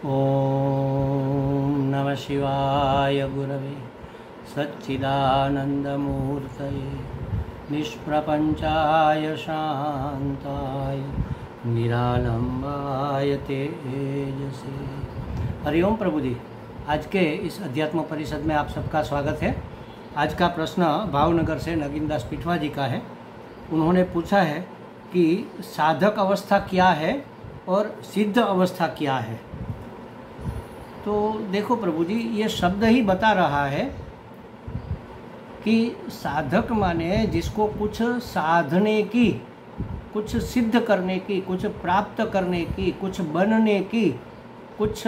ओम नमः शिवाय गुरवे सच्चिदानंदमूर्तये निष्प्रपंचाय शांताय निरालंबाय तेजसे। हरिओम प्रभु जी, आज के इस अध्यात्म परिषद में आप सबका स्वागत है। आज का प्रश्न भावनगर से नगीनदास पिठवा जी का है। उन्होंने पूछा है कि साधक अवस्था क्या है और सिद्ध अवस्था क्या है। तो देखो प्रभु जी, ये शब्द ही बता रहा है कि साधक माने जिसको कुछ साधने की, कुछ सिद्ध करने की, कुछ प्राप्त करने की, कुछ बनने की, कुछ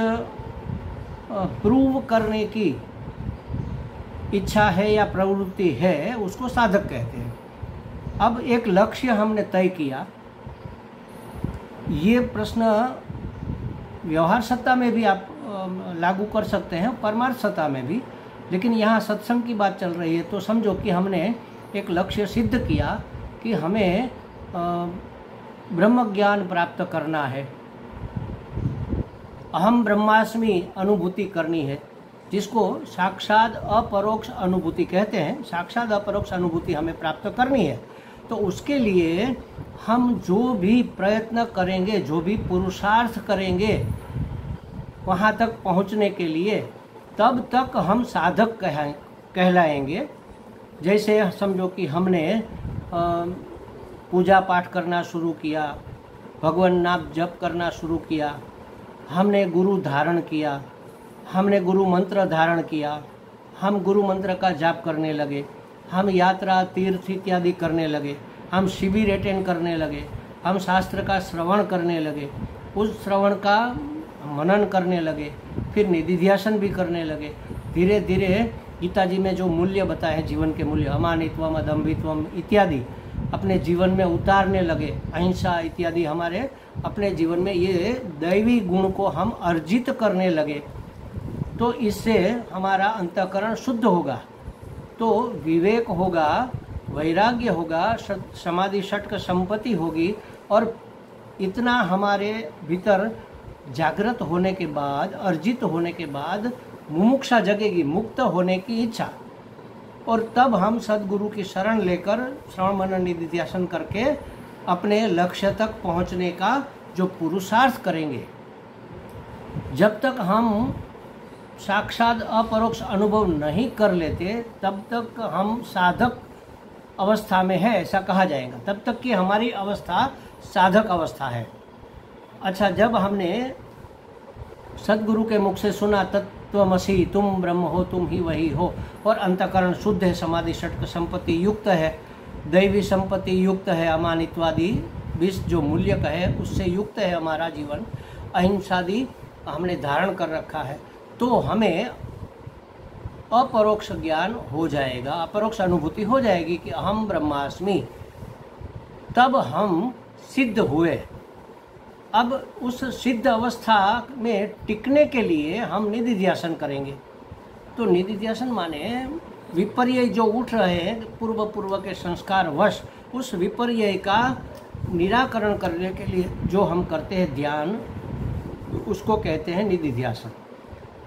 प्रूव करने की इच्छा है या प्रवृत्ति है, उसको साधक कहते हैं। अब एक लक्ष्य हमने तय किया। ये प्रश्न व्यवहार सत्ता में भी आप लागू कर सकते हैं, परमार्थ सत्ता में भी, लेकिन यहाँ सत्संग की बात चल रही है। तो समझो कि हमने एक लक्ष्य सिद्ध किया कि हमें ब्रह्म ज्ञान प्राप्त करना है, अहम ब्रह्मास्मि अनुभूति करनी है, जिसको साक्षात अपरोक्ष अनुभूति कहते हैं। साक्षात अपरोक्ष अनुभूति हमें प्राप्त करनी है। तो उसके लिए हम जो भी प्रयत्न करेंगे, जो भी पुरुषार्थ करेंगे वहाँ तक पहुँचने के लिए, तब तक हम साधक कहलाएंगे। जैसे समझो कि हमने पूजा पाठ करना शुरू किया, भगवान नाम जप करना शुरू किया, हमने गुरु धारण किया, हमने गुरु मंत्र धारण किया, हम गुरु मंत्र का जाप करने लगे, हम यात्रा तीर्थ इत्यादि करने लगे, हम शिविर अटेंड करने लगे, हम शास्त्र का श्रवण करने लगे, उस श्रवण का मनन करने लगे, फिर निधिध्यासन भी करने लगे। धीरे धीरे गीता जी में जो मूल्य बताए हैं, जीवन के मूल्य, अमानित्वम, अदम्भित्वम इत्यादि अपने जीवन में उतारने लगे, अहिंसा इत्यादि हमारे अपने जीवन में ये दैवी गुण को हम अर्जित करने लगे। तो इससे हमारा अंतःकरण शुद्ध होगा, तो विवेक होगा, वैराग्य होगा, समाधि षटक संपत्ति होगी, और इतना हमारे भीतर जागृत होने के बाद, अर्जित होने के बाद मुमुक्षा जगेगी, मुक्त होने की इच्छा। और तब हम सद्गुरु की शरण लेकर श्रवण मनन निधिध्यासन करके अपने लक्ष्य तक पहुंचने का जो पुरुषार्थ करेंगे। जब तक हम साक्षात अपरोक्ष अनुभव नहीं कर लेते, तब तक हम साधक अवस्था में है ऐसा कहा जाएगा। तब तक की हमारी अवस्था साधक अवस्था है। अच्छा, जब हमने सद्गुरु के मुख से सुना तत्त्वमसि, तुम ब्रह्म हो, तुम ही वही हो, और अंतःकरण शुद्ध है, समाधि षटक संपत्ति युक्त है, दैवी संपत्ति युक्त है, अमानित्वादि 20 जो मूल्य का है उससे युक्त है हमारा जीवन, अहिंसादि हमने धारण कर रखा है, तो हमें अपरोक्ष ज्ञान हो जाएगा, अपरोक्ष अनुभूति हो जाएगी कि अहम ब्रह्मास्मि। तब हम सिद्ध हुए। अब उस सिद्ध अवस्था में टिकने के लिए हम निधिध्यासन करेंगे। तो निधिध्यासन माने विपर्य जो उठ रहे हैं पूर्व के संस्कार वश, उस विपर्य का निराकरण करने के लिए जो हम करते हैं ध्यान, उसको कहते हैं निधिध्यासन।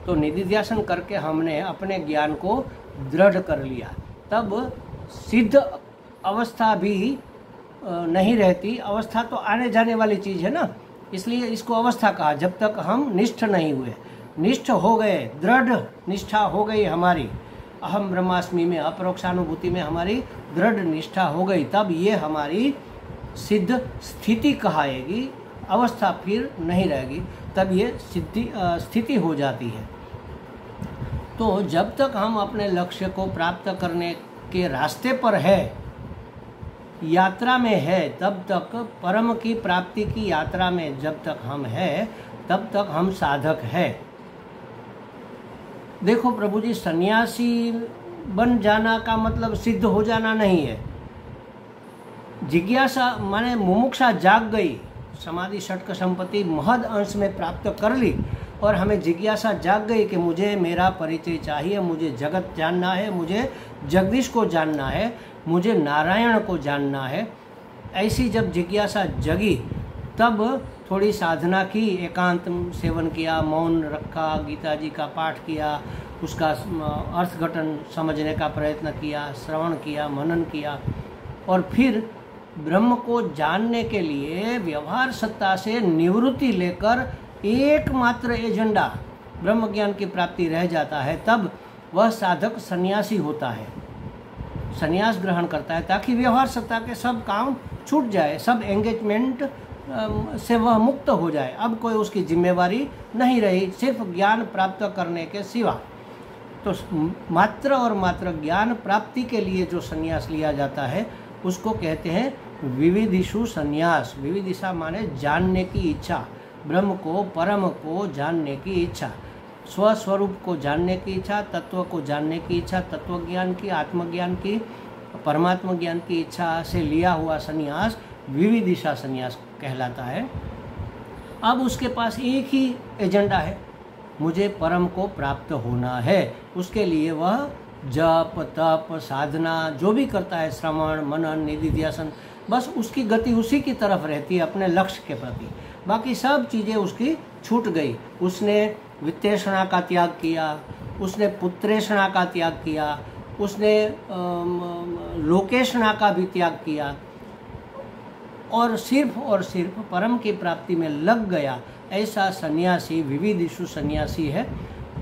तो निधिध्यासन करके हमने अपने ज्ञान को दृढ़ कर लिया। तब सिद्ध अवस्था भी नहीं रहती। अवस्था तो आने जाने वाली चीज़ है ना, इसलिए इसको अवस्था कहा। जब तक हम निष्ठ नहीं हुए, निष्ठ हो गए, दृढ़ निष्ठा हो गई हमारी, अहम ब्रह्मास्मि में, अपरोक्षानुभूति में हमारी दृढ़ निष्ठा हो गई, तब ये हमारी सिद्ध स्थिति कहाएगी। अवस्था फिर नहीं रहेगी, तब ये स्थिति हो जाती है। तो जब तक हम अपने लक्ष्य को प्राप्त करने के रास्ते पर है, यात्रा में है, तब तक परम की प्राप्ति की यात्रा में जब तक हम है, तब तक हम साधक है। देखो प्रभु जी, सन्यासी बन जाना का मतलब सिद्ध हो जाना नहीं है। जिज्ञासा माने मुमुक्षा जाग गई, समाधि षटक संपत्ति महद अंश में प्राप्त कर ली, और हमें जिज्ञासा जाग गई कि मुझे मेरा परिचय चाहिए, मुझे जगत जानना है, मुझे जगदीश को जानना है, मुझे नारायण को जानना है। ऐसी जब जिज्ञासा जगी, तब थोड़ी साधना की, एकांत सेवन किया, मौन रखा, गीता जी का पाठ किया, उसका अर्थघटन समझने का प्रयत्न किया, श्रवण किया, मनन किया, और फिर ब्रह्म को जानने के लिए व्यवहार सत्ता से निवृत्ति लेकर एकमात्र एजेंडा ब्रह्म ज्ञान की प्राप्ति रह जाता है, तब वह साधक सन्यासी होता है, सन्यास ग्रहण करता है, ताकि व्यवहार सत्ता के सब काम छूट जाए, सब एंगेजमेंट से वह मुक्त हो जाए। अब कोई उसकी जिम्मेवारी नहीं रही, सिर्फ ज्ञान प्राप्त करने के सिवा। तो मात्र और मात्र ज्ञान प्राप्ति के लिए जो सन्यास लिया जाता है उसको कहते हैं विविधिषु सन्यास। विविदिशा माने जानने की इच्छा, ब्रह्म को, परम को जानने की इच्छा, स्वस्वरूप को जानने की इच्छा, तत्व को जानने की इच्छा, तत्व ज्ञान की, आत्मज्ञान की, परमात्मा ज्ञान की इच्छा से लिया हुआ सन्यास विविदिशा सन्यास कहलाता है। अब उसके पास एक ही एजेंडा है, मुझे परम को प्राप्त होना है। उसके लिए वह जप, तप, साधना जो भी करता है, श्रवण, मनन, निधिध्यासन, बस उसकी गति उसी की तरफ रहती है अपने लक्ष्य के प्रति। बाकी सब चीज़ें उसकी छूट गई। उसने वित्तेषणा का त्याग किया, उसने पुत्रेषणा का त्याग किया, उसने लोकेषणा का भी त्याग किया, और सिर्फ परम की प्राप्ति में लग गया। ऐसा सन्यासी विविधिषु सन्यासी है।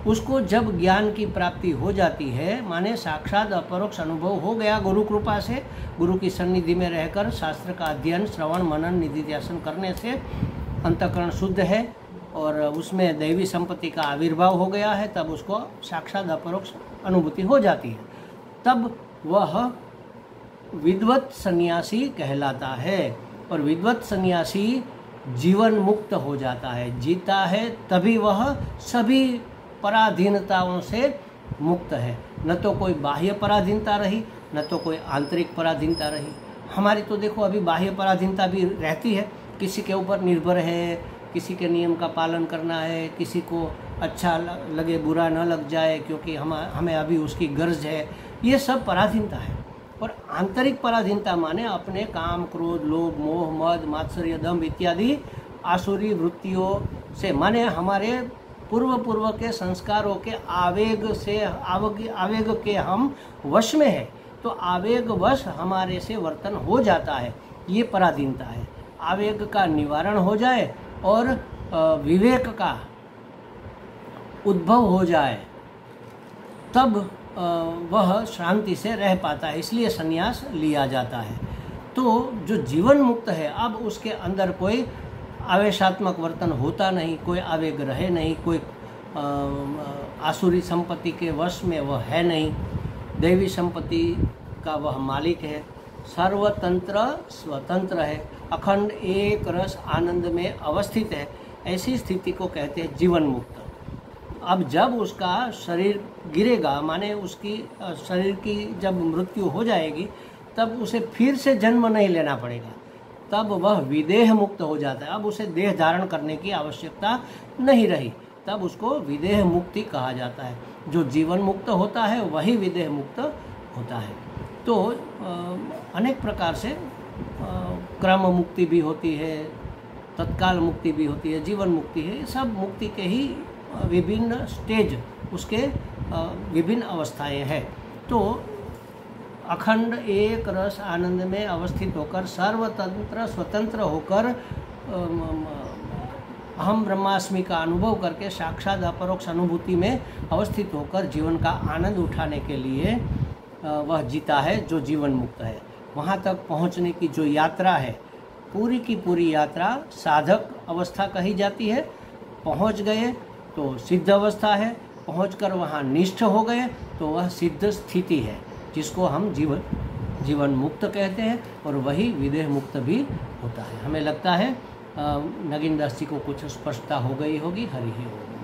उसको जब ज्ञान की प्राप्ति हो जाती है, माने साक्षात अपरोक्ष अनुभव हो गया गुरु कृपा से, गुरु की सन्निधि में रहकर शास्त्र का अध्ययन, श्रवण, मनन, निधिध्यासन करने से अंतःकरण शुद्ध है और उसमें दैवी संपत्ति का आविर्भाव हो गया है, तब उसको साक्षात अपरोक्ष अनुभूति हो जाती है। तब वह विद्वत सन्यासी कहलाता है, और विद्वत सन्यासी जीवन मुक्त हो जाता है, जीता है, तभी वह सभी पराधीनताओं से मुक्त है। न तो कोई बाह्य पराधीनता रही, न तो कोई आंतरिक पराधीनता रही। हमारी तो देखो अभी बाह्य पराधीनता भी रहती है, किसी के ऊपर निर्भर है, किसी के नियम का पालन करना है, किसी को अच्छा लगे बुरा न लग जाए क्योंकि हमें अभी उसकी गर्ज है, ये सब पराधीनता है। और आंतरिक पराधीनता माने अपने काम, क्रोध, लोभ, मोह, मद, मात्सर्य, दंभ इत्यादि आसुरी वृत्तियों से, माने हमारे पूर्व के संस्कारों के आवेग के हम वश में है, तो आवेग वश हमारे से वर्तन हो जाता है, ये पराधीनता है। आवेग का निवारण हो जाए और विवेक का उद्भव हो जाए, तब वह शांति से रह पाता है, इसलिए संन्यास लिया जाता है। तो जो जीवन मुक्त है, अब उसके अंदर कोई आवेशात्मक वर्तन होता नहीं, कोई आवेग रहे नहीं, कोई आसुरी संपत्ति के वश में वह है नहीं, दैवी संपत्ति का वह मालिक है, सर्वतंत्र स्वतंत्र है, अखंड एक रस आनंद में अवस्थित है। ऐसी स्थिति को कहते हैं जीवन मुक्त। अब जब उसका शरीर गिरेगा, माने उसकी शरीर की जब मृत्यु हो जाएगी, तब उसे फिर से जन्म नहीं लेना पड़ेगा, तब वह विदेह मुक्त हो जाता है। अब उसे देह धारण करने की आवश्यकता नहीं रही, तब उसको विदेह मुक्ति कहा जाता है। जो जीवन मुक्त होता है वही विदेह मुक्त होता है। तो अनेक प्रकार से क्रम मुक्ति भी होती है, तत्काल मुक्ति भी होती है, जीवन मुक्ति है, सब मुक्ति के ही विभिन्न स्टेज, उसके विभिन्न अवस्थाएं हैं। तो अखंड एक रस आनंद में अवस्थित होकर, सर्वतंत्र स्वतंत्र होकर, अहम ब्रह्मास्मि का अनुभव करके साक्षात अपरोक्ष अनुभूति में अवस्थित होकर जीवन का आनंद उठाने के लिए वह जीता है जो जीवन मुक्त है। वहाँ तक पहुँचने की जो यात्रा है, पूरी की पूरी यात्रा साधक अवस्था कही जाती है। पहुँच गए तो सिद्ध अवस्था है, पहुंचकर वहाँ निष्ठ हो गए तो वह सिद्ध स्थिति है, जिसको हम जीवन मुक्त कहते हैं, और वही विदेह मुक्त भी होता है। हमें लगता है नगीन दास जी को कुछ स्पष्टता हो गई होगी। हरि ही ओम।